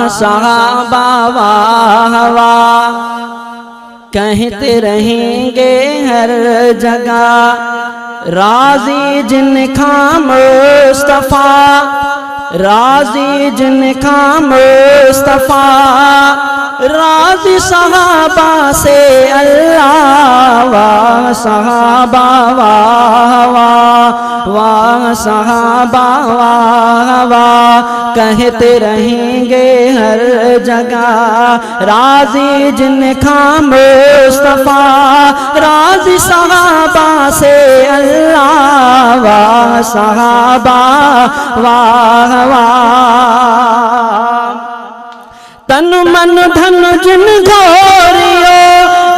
सहाबा वाह वाह कहते रहेंगे हर जगह। राजी जिनका मुस्तफा, राजी जिनका मुस्तफा, राजी सहाबा से अल्लाह। वाह सहाबा वाह वाह वाह सहाबा वाह वाह कहते रहेंगे हर जगह। राजी जिनका मुस्तफा, राजी सहाबा से अल्लाह। वाह सहाबा वाह वाह तन मन धन जिन गौरियो,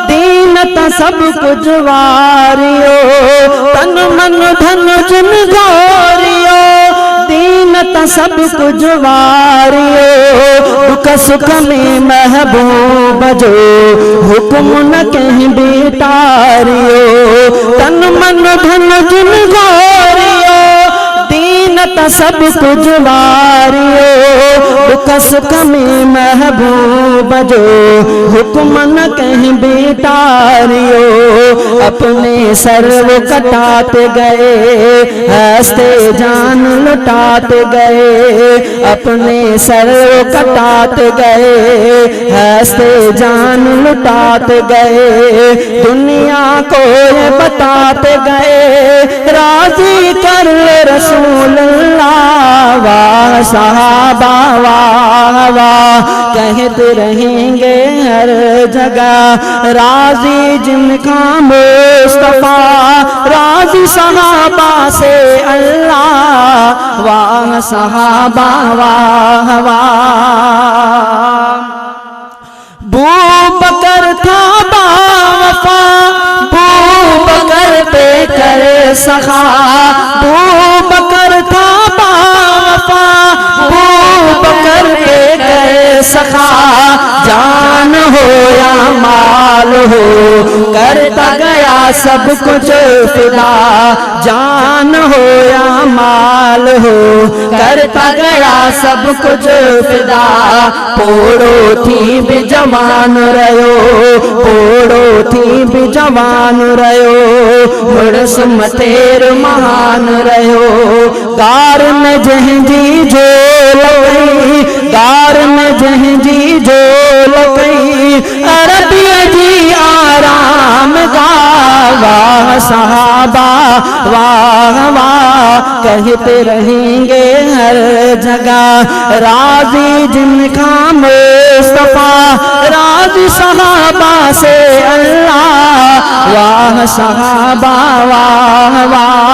दीनता सब कुछ वारियो। तन मन धन जिन गौरियो, दीनता सब कुछ वारियो। दुख सुख में महबूब जो, हुक्म न कहीं बेटारियो। तन मन धन जिन गौरियो, दीनता सब कुछ वारियो। दुख सुख में महबूब जो, हुक्म न कहीं बेटारियो। अपने सर्व कटाते गए, हंसते जान लुटाते गए। अपने सर्व कटाते गए, हंसते जान लुटाते गए। दुनिया को ये बताते गए, राजी कर रसूल अल्लाह। वाह सहाबा वाह वाह कहते रहेंगे हर जगह। राजी जिनका मुस्तफा, राजी सहाबा से अल्लाह। वाह सहाबा वाह वाह बू बकर था बावफा, बू बकर पे कर सखा। बू बकर था बावफा, बू बकर पे कर सखा। जान हो या माल हो, करता गया सब कुछ फिदा। जान हो या माल हो, करता गया सब कुछ फिदा। पोड़ो थी भी जवान रहो, पोड़ो थी भी जवान रहो। मुड़स मतेर महान रहो। गार में जहजी जो लकई, गार में जहजी जो लकई। अरबी जी आराम गाह। वाह सहाबा वाह वाह कहते रहेंगे हर जगह। राजी जिनका मुस्तफा, राजी सहाबा से अल्लाह। वाह सहाबा वाह वाह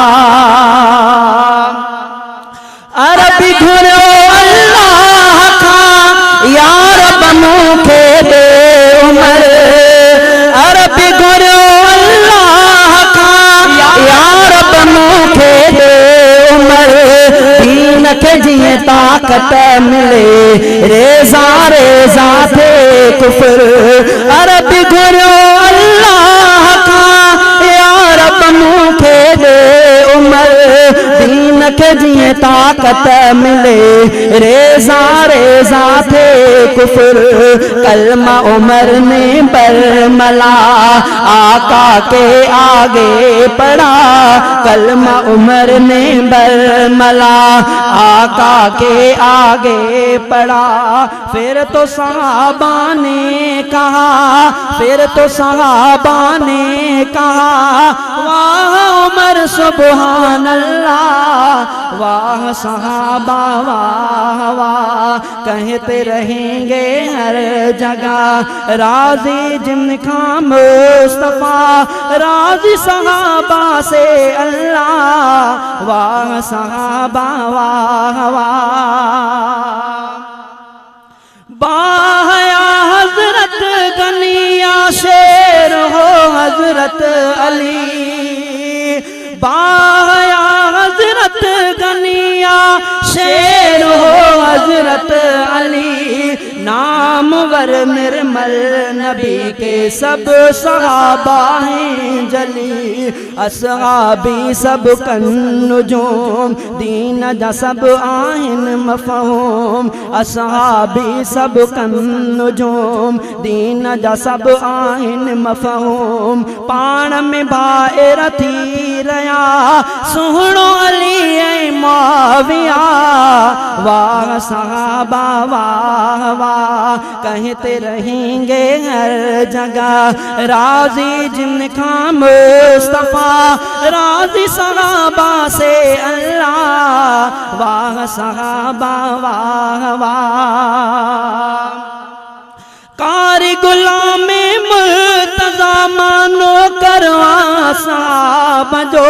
अरबी घुरो अल्लाह का, यार बनो के दे उमर। अरबी घुरो अल्लाह का, यार बनो के दे उमर। दीन के जिए ताकत मिले, रेजा रेजा थे कुफर। अरबी घुरो अल्लाह का, यार बनो के दे उमर। दीन के जिए ताकत मिले, रेजा रेजा थे कुफर। कलमा उमर ने बरमला, आका के आगे पड़ा। कलमा उमर ने बरमला, आका के आगे पड़ा। फिर तो सहाबा ने कहा, फिर तो सहाबा ने कहा, वाह उमर सुबहान अल्लाह। वाह सहाबा वाह वाह कहते रहेंगे हर जगह। राजी जिनका मुस्तफा, राजी सहाबा से अल्लाह। वाह सहाबा वाह वाह बाया हजरत गनिया शेर हो हजरत अली। बाया हजरत गनिया शेर हो हजरत अली। नामवर निर्मल अजमल नबी के सब सहाबा हैं जली, असहाबी सब कन्नुजूम दीन जा सब आहिन मफहूम, असहाबी सब कन्नुजूम दीन जा सब आहिन मफहूम। पाण में भाएर थी रया सुहणो अली ऐं मुआविया, वाह सहाबा वाह वाह कहते रहेंगे हर जगह, राजी जिनका मुस्तफा राजी सहाबा से अल्लाह, वाह सहाबा वाह वाह। कारी गुलाम मुर्तज़ा मानो करवा साहब जो,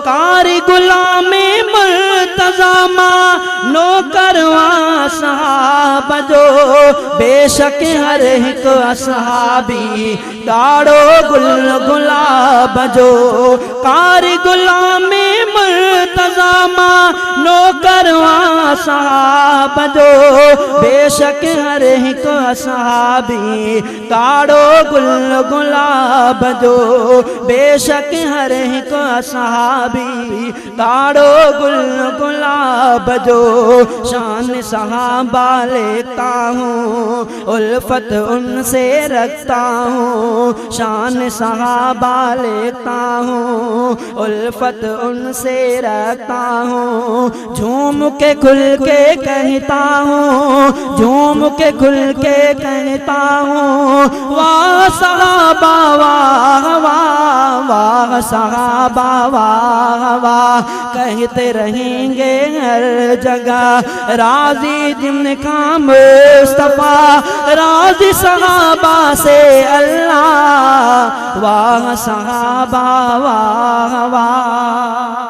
कारी गुलाम मुर्तज़ा मानो करवा साहब जो, बेशक हर एक असहाबी गाड़ो गुल गुलाब जो, कारी गुलाम मुर्तज़ा मानो करवा साहब जो, बेशक हर एक असहाबी गाड़ो गुल गुलाब जो, बेशक हर एक असहाबी गाड़ो गुल गुलाब जो। शान सहाबा लेता हूँ उल्फत उनसे रखता हूँ, शान सहाबा लेता हूँ उल्फत उनसे रखता हूँ, झूम के खुल के कहता हूँ, झूम के खुल के कहता हूँ, वाह सहाबा वाह वाह वाह सहाबा वाह वाह कहते रहेंगे हर जगह, राजी जिनका मुस्तफा राजी सहाबा से अल्लाह, वाह सहाबा वाह वाह।